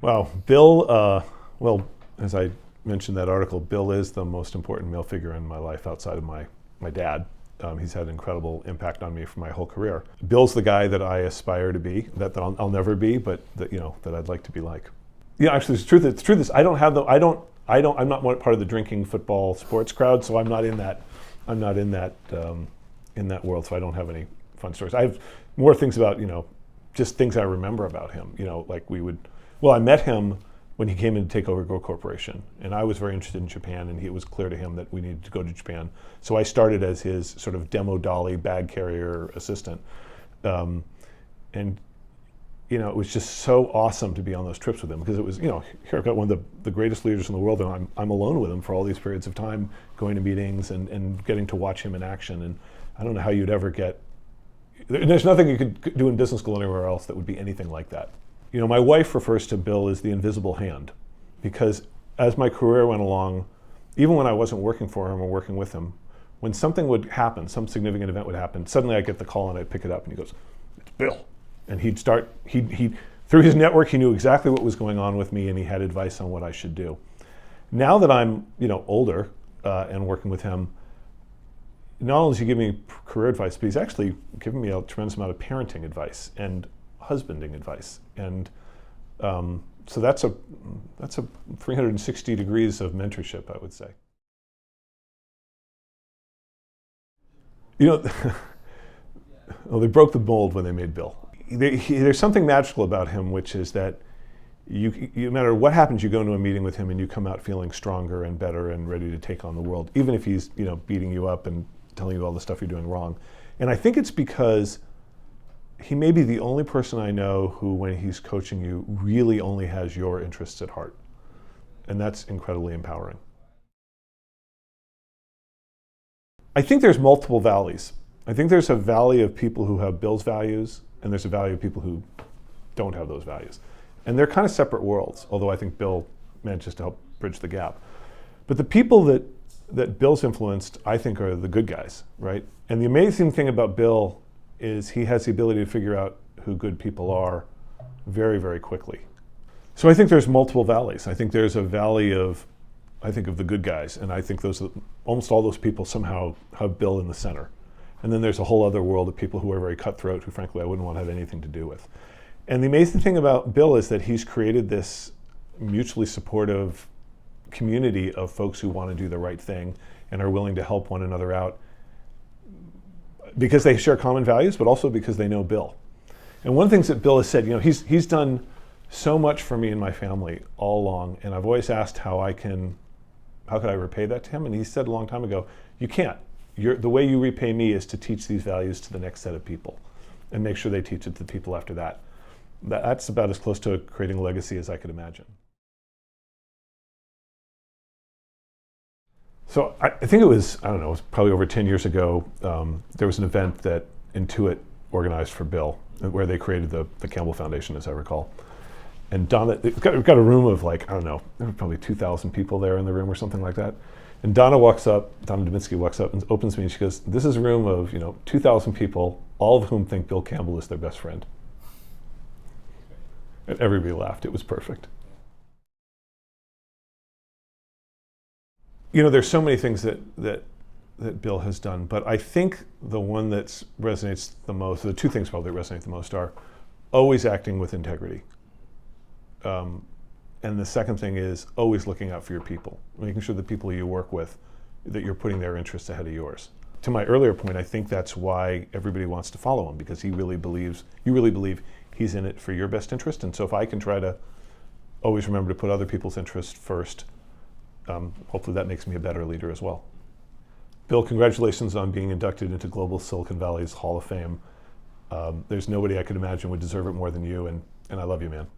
Wow, Bill, well, as I mentioned in that article, Bill is the most important male figure in my life outside of my dad. He's had an incredible impact on me for my whole career. Bill's the guy that I aspire to be, that I'll never be, but that I'd like to be like. Yeah, actually, the truth is, I'm not part of the drinking football sports crowd, so I'm not in that world. So I don't have any fun stories. I have more things about just things I remember about him. I met him when he came in to take over Go Corporation, and I was very interested in Japan, and it was clear to him that we needed to go to Japan. So I started as his sort of demo dolly bag carrier assistant, and it was just so awesome to be on those trips with him, because it was, here I've got one of the greatest leaders in the world, and I'm alone with him for all these periods of time, going to meetings and getting to watch him in action. And I don't know how you'd ever there's nothing you could do in business school anywhere else that would be anything like that. My wife refers to Bill as the invisible hand, because as my career went along, even when I wasn't working for him or working with him, when something would happen, some significant event would happen, suddenly I'd get the call and I'd pick it up and he goes, "It's Bill." And he'd start, through his network, he knew exactly what was going on with me, and he had advice on what I should do. Now that I'm, older and working with him, not only is he giving me career advice, but he's actually giving me a tremendous amount of parenting advice and husbanding advice. And so that's a 360 degrees of mentorship, I would say. Well, they broke the mold when they made Bill. There's something magical about him, which is that no matter what happens, you go into a meeting with him and you come out feeling stronger and better and ready to take on the world, even if he's beating you up and telling you all the stuff you're doing wrong. And I think it's because he may be the only person I know who, when he's coaching you, really only has your interests at heart. And that's incredibly empowering. I think there's multiple valleys. I think there's a valley of people who have Bill's values, and there's a valley of people who don't have those values. And they're kind of separate worlds, although I think Bill manages to help bridge the gap. But the people that Bill's influenced, I think, are the good guys, right? And the amazing thing about Bill is he has the ability to figure out who good people are very, very quickly. So I think there's multiple valleys. I think there's a valley of the good guys, and I think almost all those people somehow have Bill in the center. And then there's a whole other world of people who are very cutthroat, who frankly I wouldn't want to have anything to do with. And the amazing thing about Bill is that he's created this mutually supportive community of folks who want to do the right thing and are willing to help one another out because they share common values, but also because they know Bill. And one of the things that Bill has said, he's done so much for me and my family all along, and I've always asked how could I repay that to him? And he said a long time ago, you can't. The way you repay me is to teach these values to the next set of people and make sure they teach it to the people after that. That's about as close to creating a legacy as I could imagine. So I think it was probably over 10 years ago, there was an event that Intuit organized for Bill, where they created the Campbell Foundation, as I recall. And Donna, we've got a room of there were probably 2,000 people there in the room or something like that. And Donna Dubinski walks up and opens me and she goes, "This is a room of 2,000 people, all of whom think Bill Campbell is their best friend." And everybody laughed. It was perfect. There's so many things that Bill has done, but I think the one that resonates the most, the two things probably that resonate the most, are always acting with integrity. And the second thing is always looking out for your people, making sure the people you work with, that you're putting their interests ahead of yours. To my earlier point, I think that's why everybody wants to follow him, because you really believe he's in it for your best interest. And so if I can try to always remember to put other people's interests first, hopefully that makes me a better leader as well. Bill, congratulations on being inducted into Global Silicon Valley's Hall of Fame. There's nobody I could imagine would deserve it more than you, and I love you, man.